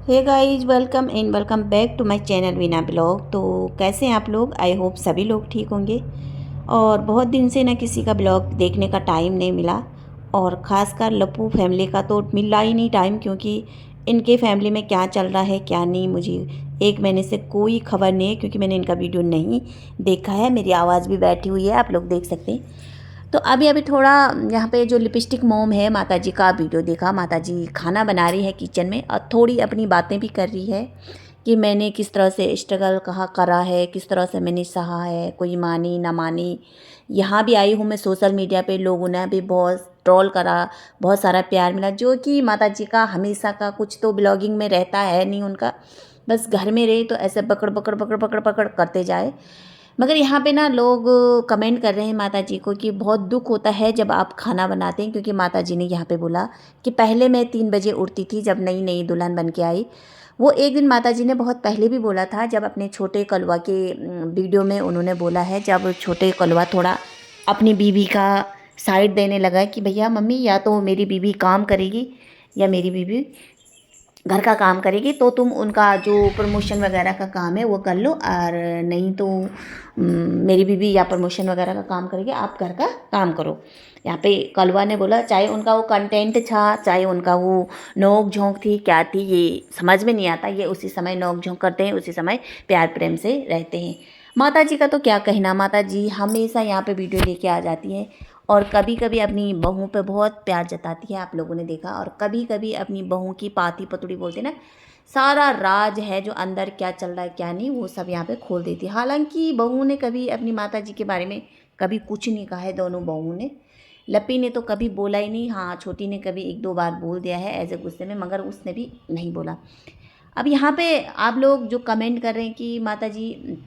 Hey guys, welcome back to my channel Veena blog. तो कैसे हैं आप लोग? आई होप सभी लोग ठीक होंगे। और बहुत दिन से ना किसी का ब्लॉग देखने का टाइम नहीं मिला, और ख़ासकर लप्पू फैमिली का तो मिला ही नहीं टाइम, क्योंकि इनके फैमिली में क्या चल रहा है क्या नहीं मुझे 1 महीने से कोई खबर नहीं है, क्योंकि मैंने इनका वीडियो नहीं देखा है। मेरी आवाज़ भी बैठी हुई है, आप लोग देख सकते हैं। तो अभी अभी थोड़ा यहाँ पे जो लिपस्टिक मोम है, माता जी का वीडियो देखा। माता जी खाना बना रही है किचन में, और थोड़ी अपनी बातें भी कर रही है कि मैंने किस तरह से स्ट्रगल कहाँ करा है, किस तरह से मैंने सहा है, कोई मानी ना मानी। यहाँ भी आई हूँ मैं सोशल मीडिया पे, लोगों ने भी बहुत ट्रोल करा, बहुत सारा प्यार मिला, जो कि माता जी का हमेशा का कुछ तो ब्लॉगिंग में रहता है नहीं उनका। बस घर में रहे तो ऐसे पकड़ पकड़ पकड़ पकड़ पकड़ करते जाए। मगर यहाँ पे ना लोग कमेंट कर रहे हैं माता जी को कि बहुत दुख होता है जब आप खाना बनाते हैं, क्योंकि माता जी ने यहाँ पे बोला कि पहले मैं 3 बजे उठती थी जब नई नई दुल्हन बन के आई। वो एक दिन माता जी ने बहुत पहले भी बोला था, जब अपने छोटे कलवा के वीडियो में उन्होंने बोला है, जब छोटे कलवा थोड़ा अपनी बीवी का साइड देने लगा कि भैया मम्मी, या तो मेरी बीवी काम करेगी या मेरी बीवी घर का काम करेगी, तो तुम उनका जो प्रमोशन वगैरह का काम है वो कर लो, और नहीं तो मेरी बीवी या प्रमोशन वगैरह का काम करेगी, आप घर का काम करो। यहाँ पे कलवा ने बोला, चाहे उनका वो कंटेंट था, चाहे उनका वो नोक झोंक थी, क्या थी ये समझ में नहीं आता। ये उसी समय नोक झोंक करते हैं, उसी समय प्यार प्रेम से रहते हैं। माता जी का तो क्या कहना, माता जी हमेशा यहाँ पे वीडियो लेके आ जाती हैं, और कभी कभी अपनी बहू पे बहुत प्यार जताती है, आप लोगों ने देखा। और कभी कभी अपनी बहू की पाती पतुड़ी बोलते हैं ना, सारा राज है जो अंदर क्या चल रहा है क्या नहीं, वो सब यहाँ पे खोल देती है। हालांकि बहू ने कभी अपनी माता जी के बारे में कभी कुछ नहीं कहा है, दोनों बहू ने। लपी ने तो कभी बोला ही नहीं, हाँ छोटी ने कभी 1-2 बार बोल दिया है ऐसे गुस्से में, मगर उसने भी नहीं बोला। अब यहाँ पे आप लोग जो कमेंट कर रहे हैं कि माता जी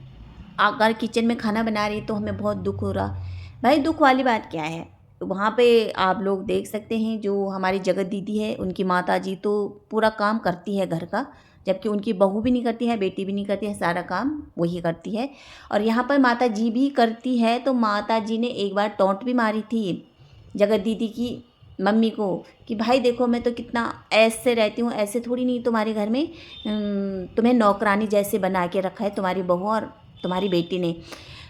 अगर किचन में खाना बना रही तो हमें बहुत दुख हो रहा। भाई दुख वाली बात क्या है? वहाँ पे आप लोग देख सकते हैं, जो हमारी जगत दीदी है उनकी माता जी तो पूरा काम करती है घर का, जबकि उनकी बहू भी नहीं करती है, बेटी भी नहीं करती है, सारा काम वही करती है। और यहाँ पर माता जी भी करती है, तो माता जी ने एक बार टोंट भी मारी थी जगत दीदी की मम्मी को कि भाई देखो, मैं तो कितना ऐसे रहती हूँ, ऐसे थोड़ी नहीं तुम्हारे घर में तुम्हें नौकरानी जैसे बना के रखा है तुम्हारी बहू और तुम्हारी बेटी ने।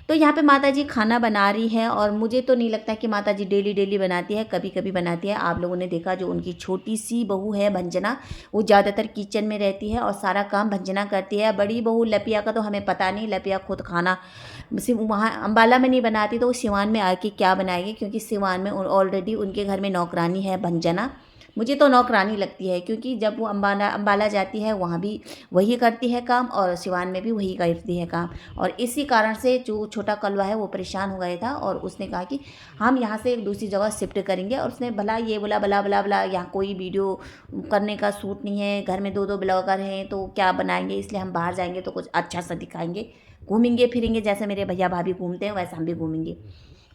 तो यहाँ पे माता जी खाना बना रही है, और मुझे तो नहीं लगता कि माता जी डेली डेली बनाती है, कभी कभी बनाती है। आप लोगों ने देखा जो उनकी छोटी सी बहू है भंजना, वो ज़्यादातर किचन में रहती है और सारा काम भंजना करती है। बड़ी बहू लपिया का तो हमें पता नहीं, लपिया खुद खाना सिर्फ वहाँ अम्बाला में नहीं बनाती तो वो सिवान में आके क्या बनाएगी, क्योंकि सिवान में ऑलरेडी उनके घर में नौकरानी है भंजना। मुझे तो नौकरानी लगती है, क्योंकि जब वो अम्बाला अम्बाला जाती है वहाँ भी वही करती है काम, और सिवान में भी वही करती है काम। और इसी कारण से जो छोटा कलवा है वो परेशान हो गया था, और उसने कहा कि हम यहाँ से एक दूसरी जगह शिफ्ट करेंगे। और उसने भला ये बोला, भला भला भला यहाँ कोई वीडियो करने का सूट नहीं है, घर में 2-2 ब्लॉगर हैं तो क्या बनाएंगे, इसलिए हम बाहर जाएंगे तो कुछ अच्छा सा दिखाएंगे, घूमेंगे फिरेंगे, जैसे मेरे भैया भाभी घूमते हैं वैसे हम भी घूमेंगे।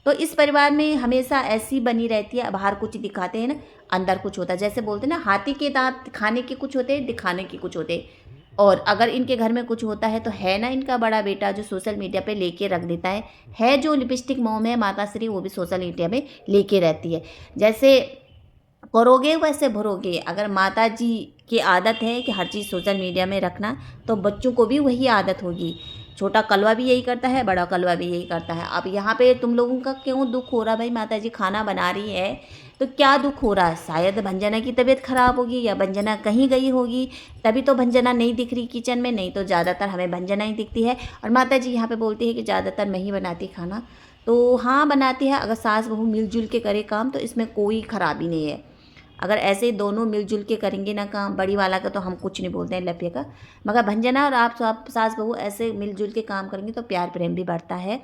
तो इस परिवार में हमेशा ऐसी बनी रहती है, बाहर कुछ दिखाते हैं ना, अंदर कुछ होता है। जैसे बोलते हैं ना, हाथी के दांत खाने के कुछ होते हैं, दिखाने के कुछ होते हैं। और अगर इनके घर में कुछ होता है तो है ना इनका बड़ा बेटा जो सोशल मीडिया पे लेके रख देता है जो लिपस्टिक मोम है माता श्री, वो भी सोशल मीडिया में लेके रहती है। जैसे करोगे वैसे भरोगे। अगर माता जी की आदत है कि हर चीज़ सोशल मीडिया में रखना, तो बच्चों को भी वही आदत होगी। छोटा कलवा भी यही करता है, बड़ा कलवा भी यही करता है। अब यहाँ पे तुम लोगों का क्यों दुख हो रहा? भाई माता जी खाना बना रही है तो क्या दुख हो रहा है? शायद भंजना की तबीयत खराब होगी, या भंजना कहीं गई होगी, तभी तो भंजना नहीं दिख रही किचन में। नहीं तो ज़्यादातर हमें भंजना ही दिखती है। और माता जी यहाँ पे बोलती है कि ज़्यादातर मैं ही बनाती खाना। तो हाँ बनाती है, अगर सास बहू मिलजुल के करे काम तो इसमें कोई खराबी नहीं है। अगर ऐसे दोनों मिलजुल के करेंगे ना काम, बड़ी वाला का तो हम कुछ नहीं बोलते हैं लपिया का, मगर भंजना और आप सास बहू ऐसे मिलजुल के काम करेंगे तो प्यार प्रेम भी बढ़ता है।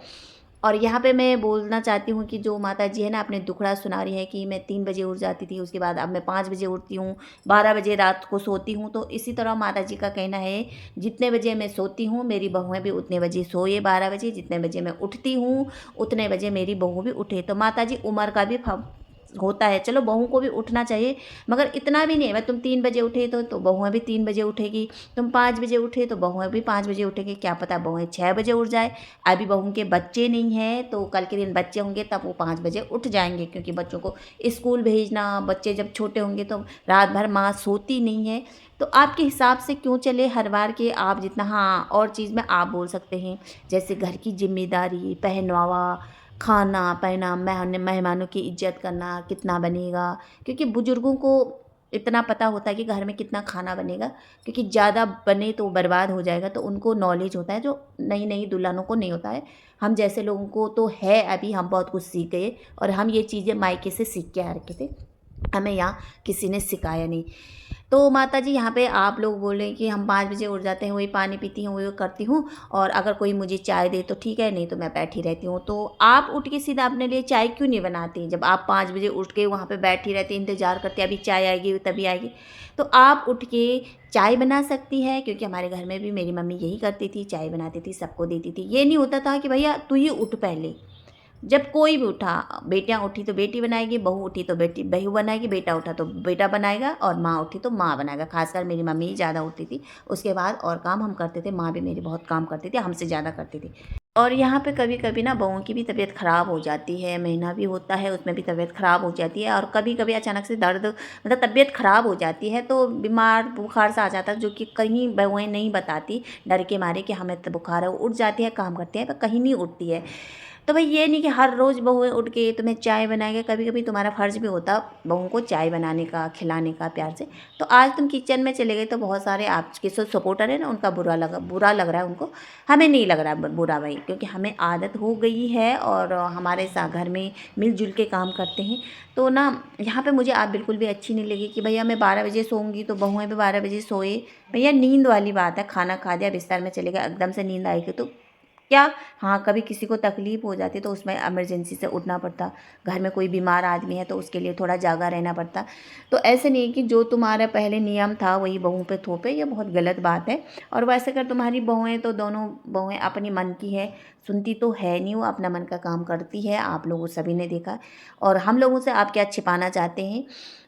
और यहाँ पे मैं बोलना चाहती हूँ कि जो माता जी है ना, अपने दुखड़ा सुना रही है कि मैं 3 बजे उठ जाती थी, उसके बाद अब मैं 5 बजे उठती हूँ, 12 बजे रात को सोती हूँ। तो इसी तरह माता जी का कहना है, जितने बजे मैं सोती हूँ मेरी बहुएं भी उतने बजे सोए, 12 बजे। जितने बजे मैं उठती हूँ उतने बजे मेरी बहू भी उठे। तो माता जी उम्र का भी होता है, चलो बहू को भी उठना चाहिए, मगर इतना भी नहीं है। तुम 3 बजे उठे तो बहुएं भी 3 बजे उठेगी, तुम 5 बजे उठे तो बहुएं भी 5 बजे उठेगी। क्या पता बहुएं 6 बजे उठ जाए। अभी बहू के बच्चे नहीं हैं, तो कल के दिन बच्चे होंगे तब वो 5 बजे उठ जाएंगे, क्योंकि बच्चों को स्कूल भेजना, बच्चे जब छोटे होंगे तो रात भर माँ सोती नहीं है। तो आपके हिसाब से क्यों चले हर बार के आप जितना, हाँ और चीज़ में आप बोल सकते हैं जैसे घर की जिम्मेदारी, पहनावा, खाना पीना, मेहमानों की इज्जत करना, कितना बनेगा, क्योंकि बुज़ुर्गों को इतना पता होता है कि घर में कितना खाना बनेगा, क्योंकि ज़्यादा बने तो बर्बाद हो जाएगा, तो उनको नॉलेज होता है जो नई नई दुल्हनों को नहीं होता है। हम जैसे लोगों को तो है, अभी हम बहुत कुछ सीख गए और हम ये चीज़ें मायके से सीख के आ रखे थे, हमें यहाँ किसी ने सिखाया नहीं। तो माता जी यहाँ पे आप लोग बोलें कि हम 5 बजे उठ जाते हैं, वही पानी पीती हूँ, वही करती हूँ, और अगर कोई मुझे चाय दे तो ठीक है, नहीं तो मैं बैठी रहती हूँ। तो आप उठ के सीधा अपने लिए चाय क्यों नहीं बनाती? जब आप 5 बजे उठ के वहाँ पे बैठी रहती, इंतज़ार करती अभी चाय आएगी तभी आएगी। तो आप उठ के चाय बना सकती है, क्योंकि हमारे घर में भी मेरी मम्मी यही करती थी, चाय बनाती थी, सबको देती थी। ये नहीं होता था कि भैया तू ही उठ पहले। जब कोई भी उठा, बेटियाँ उठी तो बेटी बनाएगी, बहू उठी तो बेटी बहू बनाएगी, बेटा उठा तो बेटा बनाएगा, और माँ उठी तो माँ बनाएगा। खासकर मेरी मम्मी ही ज़्यादा उठती थी, उसके बाद और काम हम करते थे। माँ भी मेरी बहुत काम करती थी, हमसे ज़्यादा करती थी। और यहाँ पे कभी कभी ना बहू की भी तबीयत ख़राब हो जाती है, महीना भी होता है उसमें भी तबीयत ख़राब हो जाती है, और कभी कभी अचानक से दर्द, मतलब तबीयत ख़राब हो जाती है तो बीमार बुखार सा आ जाता है, जो कि कहीं बहुएँ नहीं बताती डर के मारे कि हमें तो बुखार है। उठ जाती है, काम करती है, पर कहीं नहीं उठती है। तो भाई ये नहीं कि हर रोज़ बहुएँ उठ के तुम्हें चाय बनाएंगे, कभी कभी तुम्हारा फ़र्ज़ भी होता बहू को चाय बनाने का, खिलाने का प्यार से। तो आज तुम किचन में चले गए तो बहुत सारे आपके जो सपोर्टर है ना, उनका बुरा लग रहा है उनको। हमें नहीं लग रहा है बुरा भाई, क्योंकि हमें आदत हो गई है और हमारे साथ घर में मिलजुल के काम करते हैं। तो ना यहाँ पे मुझे आप बिल्कुल भी अच्छी नहीं लगी कि भैया मैं 12 बजे सोऊंगी तो बहुएँ भी 12 बजे सोए। भैया नींद वाली बात है, खाना खा दिया बिस्तर में चले गए, एकदम से नींद आएगी तो क्या, हाँ कभी किसी को तकलीफ़ हो जाती तो उसमें इमरजेंसी से उठना पड़ता, घर में कोई बीमार आदमी है तो उसके लिए थोड़ा जागा रहना पड़ता। तो ऐसे नहीं कि जो तुम्हारा पहले नियम था वही बहू पे थोपे, ये बहुत गलत बात है। और वैसे अगर तुम्हारी बहुएँ तो दोनों बहुएँ अपनी मन की है, सुनती तो है नहीं, वो अपना मन का काम करती है, आप लोगों सभी ने देखा। और हम लोगों से आप क्या छिपाना चाहते हैं,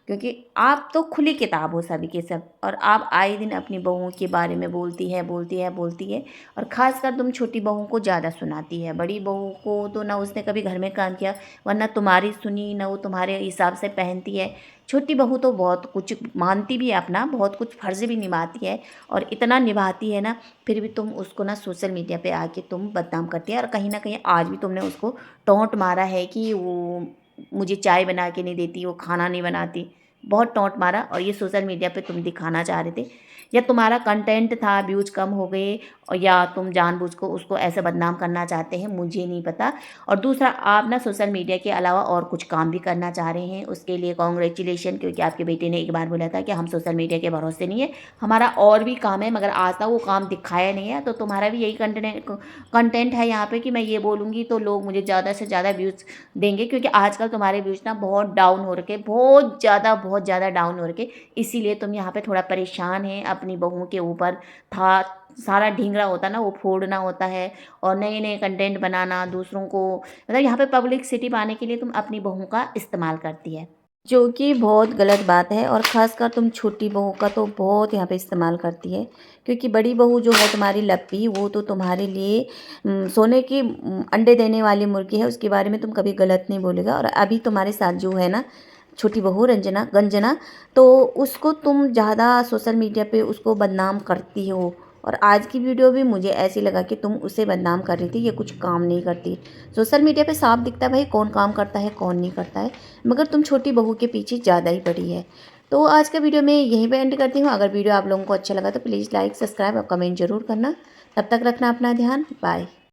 क्योंकि आप तो खुली किताब हो सभी के सब, और आप आए दिन अपनी बहुओं के बारे में बोलती है बोलती है बोलती है। और ख़ासकर तुम छोटी बहू को ज़्यादा सुनाती है, बड़ी बहू को तो ना उसने कभी घर में काम किया, वरना तुम्हारी सुनी ना वो तुम्हारे हिसाब से पहनती है। छोटी बहू तो बहुत कुछ मानती भी है अपना, बहुत कुछ फ़र्ज़ भी निभाती है, और इतना निभाती है ना, फिर भी तुम उसको ना सोशल मीडिया पे आके तुम बदनाम करती है। और कहीं ना कहीं आज भी तुमने उसको टोंट मारा है कि वो मुझे चाय बना के नहीं देती, वो खाना नहीं बनाती, बहुत टोंट मारा, और ये सोशल मीडिया पे तुम दिखाना चाह रहे थे। या तुम्हारा कंटेंट था, व्यूज कम हो गए, और या तुम जानबूझ को उसको ऐसे बदनाम करना चाहते हैं, मुझे नहीं पता। और दूसरा, आप ना सोशल मीडिया के अलावा और कुछ काम भी करना चाह रहे हैं, उसके लिए कॉन्ग्रेचुलेशन, क्योंकि आपके बेटे ने एक बार बोला था कि हम सोशल मीडिया के भरोसे नहीं है, हमारा और भी काम है, मगर आज तक वो काम दिखाया नहीं है। तो तुम्हारा भी यही कंटेंट है यहाँ पे कि मैं ये बोलूँगी तो लोग मुझे ज़्यादा से ज़्यादा व्यूज़ देंगे, क्योंकि आजकल तुम्हारे व्यूज़ ना बहुत डाउन हो रखे, बहुत ज़्यादा डाउन हो रखे। इसीलिए तुम यहाँ पे थोड़ा परेशान हैं, अपनी बहू के ऊपर था सारा ढींगरा होता ना वो फोड़ना होता है, और नए नए कंटेंट बनाना दूसरों को, मतलब यहाँ पे पब्लिसिटी पाने के लिए तुम अपनी बहू का इस्तेमाल करती है, जो कि बहुत गलत बात है। और ख़ासकर तुम छोटी बहू का तो बहुत यहाँ पे इस्तेमाल करती है, क्योंकि बड़ी बहू जो है तुम्हारी लप्पी, वो तो तुम्हारे लिए सोने की अंडे देने वाली मुर्गी है, उसके बारे में तुम कभी गलत नहीं बोलेगा। और अभी तुम्हारे साथ जो है ना छोटी बहू गंजना, तो उसको तुम ज़्यादा सोशल मीडिया पे उसको बदनाम करती हो। और आज की वीडियो भी मुझे ऐसी लगा कि तुम उसे बदनाम कर रही थी, ये कुछ काम नहीं करती। सोशल मीडिया पे साफ दिखता है भाई कौन काम करता है कौन नहीं करता है, मगर तुम छोटी बहू के पीछे ज़्यादा ही पड़ी है। तो आज का वीडियो मैं यहीं पे एंड करती हूँ। अगर वीडियो आप लोगों को अच्छा लगा तो प्लीज़ लाइक सब्सक्राइब और कमेंट जरूर करना। तब तक रखना अपना ध्यान, बाय।